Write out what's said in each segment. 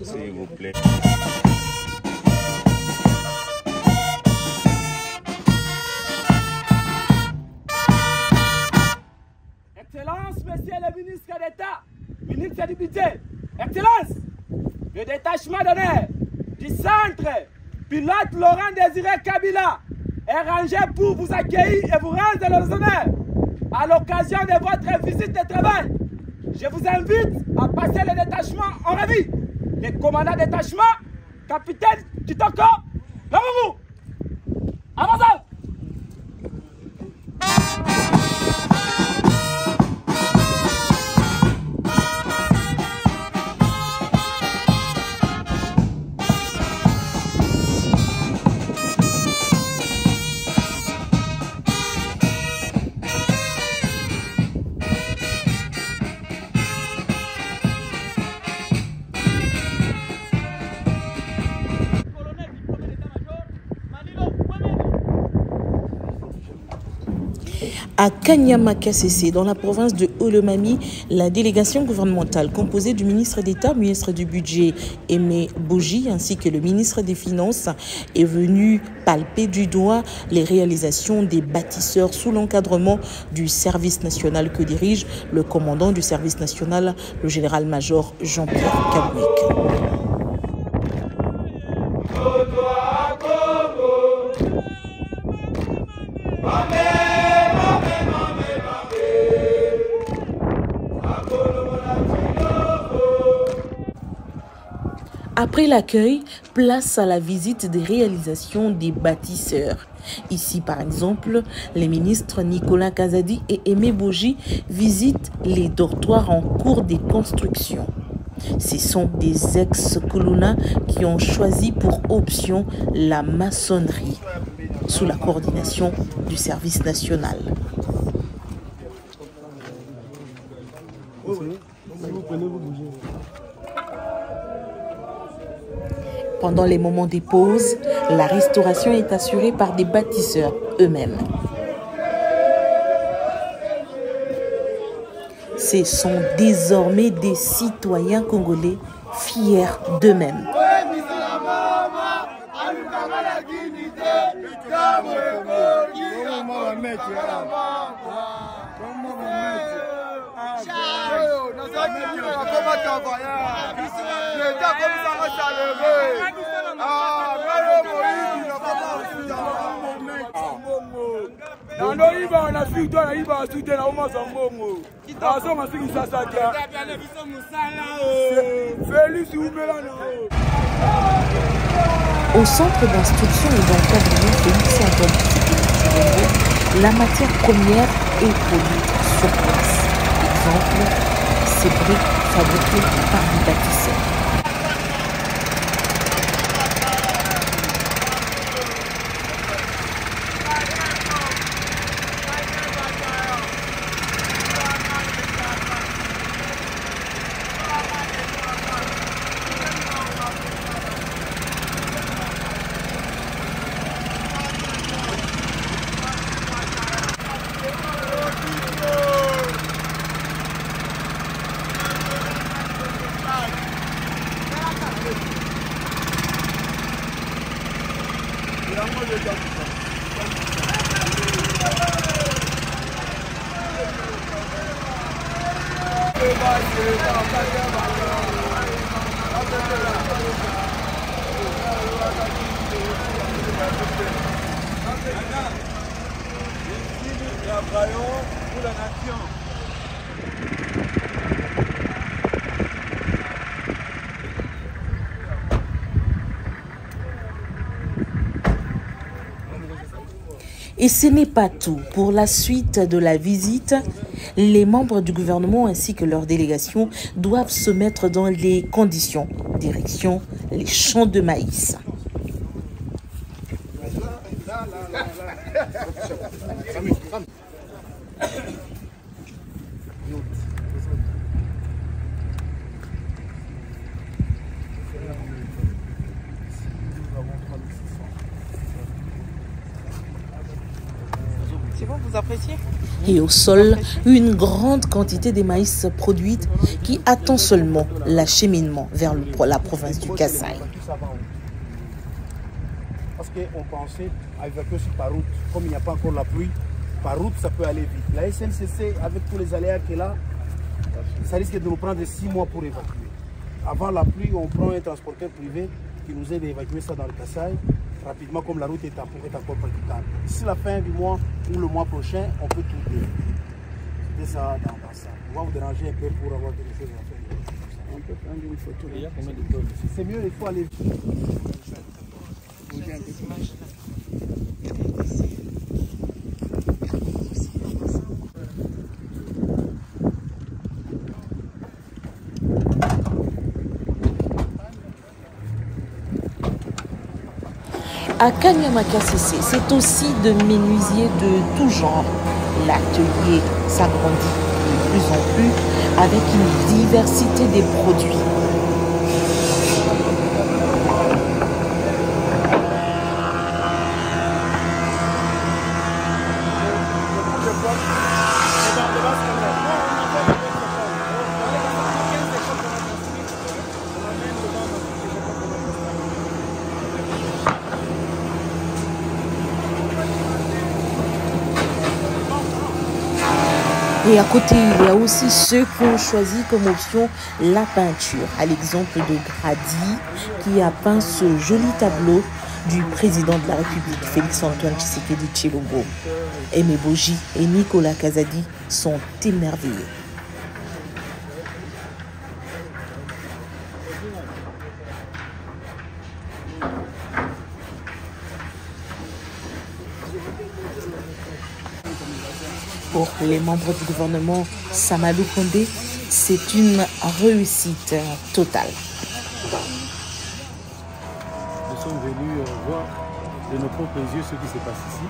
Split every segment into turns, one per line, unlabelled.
S'il vous plaît.
Excellence, Monsieur le ministre d'État, ministre du Budget, Excellence, le détachement d'honneur du centre pilote Laurent Désiré Kabila est rangé pour vous accueillir et vous rendre les honneurs à l'occasion de votre visite de travail. Je vous invite à passer le détachement en revue. Le commandant détachement, capitaine Kitoko, Lamou. Avancez!
À Kanyama-Kassese, dans la province de Olomami, la délégation gouvernementale composée du ministre d'État, ministre du Budget Aimé Boji, ainsi que le ministre des Finances est venue palper du doigt les réalisations des bâtisseurs sous l'encadrement du service national que dirige le commandant du service national, le général-major Jean-Pierre Kabouik. Après l'accueil, place à la visite des réalisations des bâtisseurs. Ici, par exemple, les ministres Nicolas Kazadi et Aimé Boji visitent les dortoirs en cours de construction. Ce sont des ex-colonna qui ont choisi pour option la maçonnerie, sous la coordination du service national. Pendant les moments des pauses, la restauration est assurée par des bâtisseurs eux-mêmes. Ce sont désormais des citoyens congolais fiers d'eux-mêmes. Au centre d'instruction et d'encadrement Félix Antoine Tshisekedi, la matière première est produite sur place. Exemple, ces briques fabriquées par des bâtisseurs. Et ce n'est pas tout. Pour la suite de la visite, les membres du gouvernement ainsi que leur délégation doivent se mettre dans les conditions. Direction les champs de maïs. C'est bon, vous appréciez ? Et au sol, une grande quantité de maïs produite qui attend seulement l'acheminement vers la province du Kasaï.
Parce qu'on pensait à évacuer par route. Comme il n'y a pas encore la pluie, par route ça peut aller vite. La SNCC, avec tous les aléas qu'elle a, ça risque de nous prendre 6 mois pour évacuer. Avant la pluie, on prend un transporteur privé qui nous aide à évacuer ça dans le Kasaï rapidement, comme la route est encore praticable. D'ici la fin du mois ou le mois prochain, on peut tout dire. C'était ça dans ça. On va vous déranger un peu pour avoir quelque chose à faire. On peut prendre une photo. Il y a combien de tonnes? C'est mieux, il faut aller.
À Kanyama-Kassese, c'est aussi de menuisiers de tout genre. L'atelier s'agrandit de plus en plus avec une diversité des produits. Et à côté, il y a aussi ceux qui ont choisi comme option la peinture, à l'exemple de Grady, qui a peint ce joli tableau du président de la République, Félix-Antoine Tshisekedi Tshilombo. Aimé Boji et Nicolas Kazadi sont émerveillés. Pour les membres du gouvernement Samadou Kondé, c'est une réussite totale.
Nous sommes venus voir de nos propres yeux ce qui se passe ici,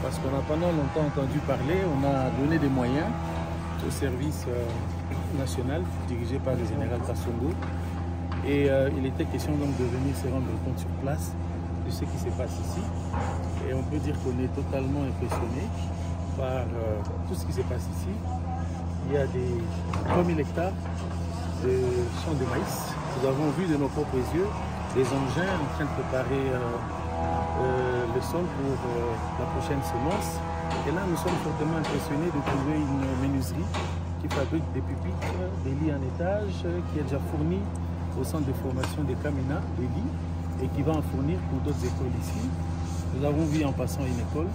parce qu'on a pendant longtemps entendu parler, on a donné des moyens au service national dirigé par le général Kassongo, et il était question donc de venir se rendre compte sur place de ce qui se passe ici, et on peut dire qu'on est totalement impressionné par tout ce qui se passe ici. Il y a des 3000 hectares de champs de maïs. Nous avons vu de nos propres yeux des engins en train de préparer le sol pour la prochaine semence. Et là, nous sommes fortement impressionnés de trouver une menuiserie qui fabrique des pupitres, des lits en étage, qui est déjà fourni au centre de formation des Kamina, des lits, et qui va en fournir pour d'autres écoles ici. Nous avons vu en passant une école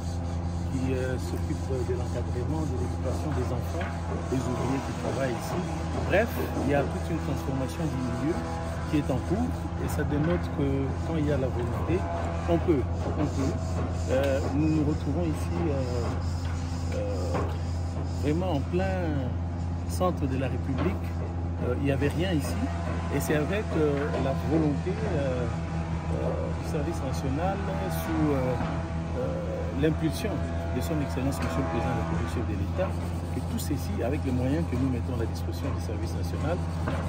qui s'occupe de l'encadrement, de l'éducation des enfants, des ouvriers qui travaillent ici. Bref, il y a toute une transformation du milieu qui est en cours, et ça dénote que quand il y a la volonté, on peut. Nous nous retrouvons ici vraiment en plein centre de la République. Il n'y avait rien ici, et c'est avec la volonté du service national sous l'impulsion de son Excellence Monsieur le Président de la République, chef de l'État, que tout ceci, avec les moyens que nous mettons à la disposition du service national,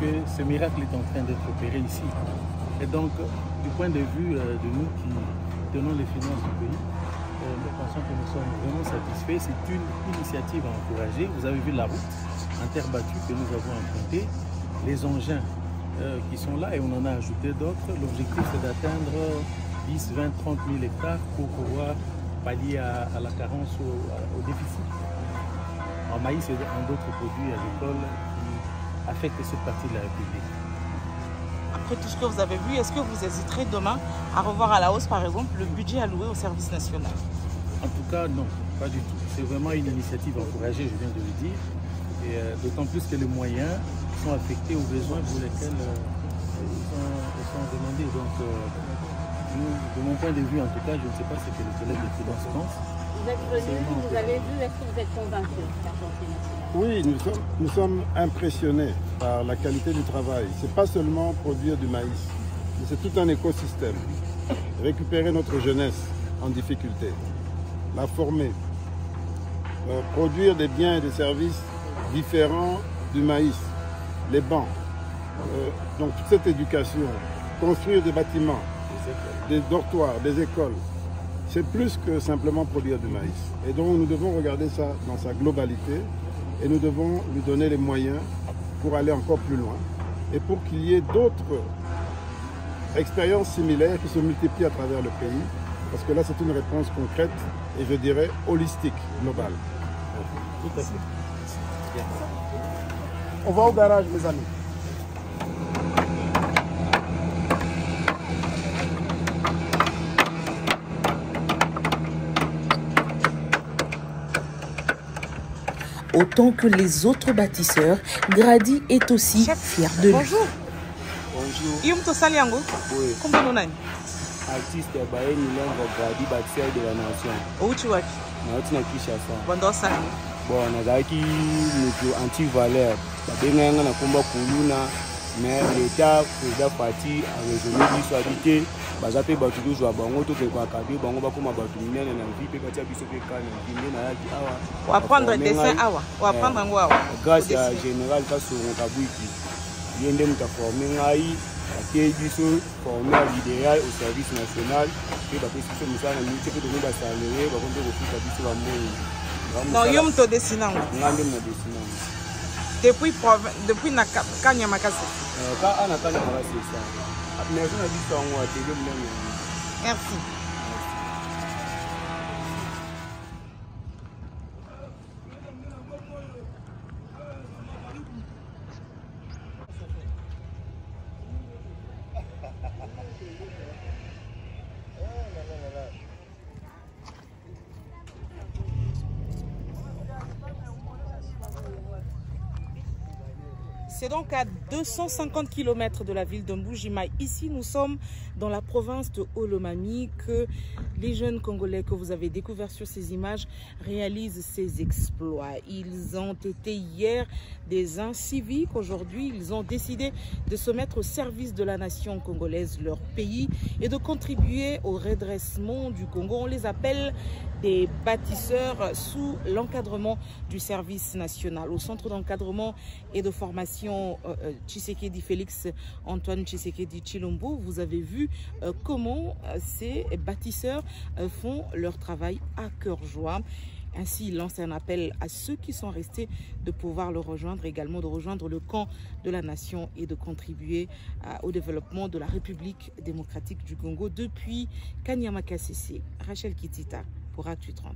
que ce miracle est en train d'être opéré ici. Et donc, du point de vue de nous qui tenons les finances du pays, nous pensons que nous sommes vraiment satisfaits. C'est une initiative à encourager. Vous avez vu la route en terre battue que nous avons empruntée, les engins qui sont là, et on en a ajouté d'autres. L'objectif, c'est d'atteindre 10, 20, 30 000 hectares pour pouvoir pallier à la carence, au déficit en maïs et en d'autres produits agricoles qui affectent cette partie de la République.
Après tout ce que vous avez vu, est-ce que vous hésiterez demain à revoir à la hausse, par exemple, le budget alloué au service national?
En tout cas, non, pas du tout. C'est vraiment une initiative encouragée, je viens de le dire, et d'autant plus que les moyens sont affectés aux besoins pour lesquels ils sont demandés. Donc, de mon point de vue, en tout cas, je ne sais pas ce que les collègues de finance pensent.
Vous êtes venu, vous avez vu, est-ce que vous êtes convaincu?
Oui, nous sommes impressionnés par la qualité du travail. Ce n'est pas seulement produire du maïs, mais c'est tout un écosystème. Récupérer notre jeunesse en difficulté, la former, produire des biens et des services différents du maïs, les bancs, donc toute cette éducation, construire des bâtiments, des dortoirs, des écoles. c'est plus que simplement produire du maïs. Et donc nous devons regarder ça dans sa globalité et nous devons lui donner les moyens pour aller encore plus loin et pour qu'il y ait d'autres expériences similaires qui se multiplient à travers le pays, parce que là c'est une réponse concrète et je dirais holistique, globale.
Tout à fait. On va au garage, mes amis.
Autant que les autres bâtisseurs, Grady est aussi fier de lui.
Bonjour.
Bonjour.
Yum to Saliango.
Oui.
Combien on a?
Artiste Baye Nilongo Grady, bâtisseur de la nation.
Où tu vas?
Nauti na Kinshasa.
Bonjour ça.
Bon, nazalaki moto anti-valeur. Babenganga na komba kuluna, mais l'État président parti a raisonné biso habité. Baza pe batu toujours bango to ke kwa kabe bango bakoma batu minene na vie pe katia biso pe kana vinde na yaki awa.
On va prendre dessin awa. On va prendre ngo awa.
Grâce à général Kasongo Kabuiki. Yende muta formé ngai, atie biso formé à l'idéal au service national. Pe ba pe biso musana ni te pe de ba salarié ba konde ko futa biso ba mbongo.
Non, yum to dessin ngo.
Ngande na dessin.
Depuis na Kanya Makasi.
Ka ana kana makasi ça. Mais on a dit ça en télé.
Merci. C'est donc à 250 km de la ville de Mbuji-Mayi. Ici, nous sommes dans la province de Olomami que les jeunes Congolais que vous avez découverts sur ces images réalisent ces exploits. Ils ont été hier des inciviques. Aujourd'hui, ils ont décidé de se mettre au service de la nation congolaise, leur pays, et de contribuer au redressement du Congo. On les appelle des bâtisseurs sous l'encadrement du service national. Au centre d'encadrement et de formation Tshisekedi Félix Antoine Tshisekedi Tshilombo, vous avez vu comment ces bâtisseurs font leur travail à cœur joie. Ainsi, il lance un appel à ceux qui sont restés de pouvoir le rejoindre, également de rejoindre le camp de la nation et de contribuer au développement de la République démocratique du Congo depuis Kanyama Kasese. Rachel Kitita pour Actu 30.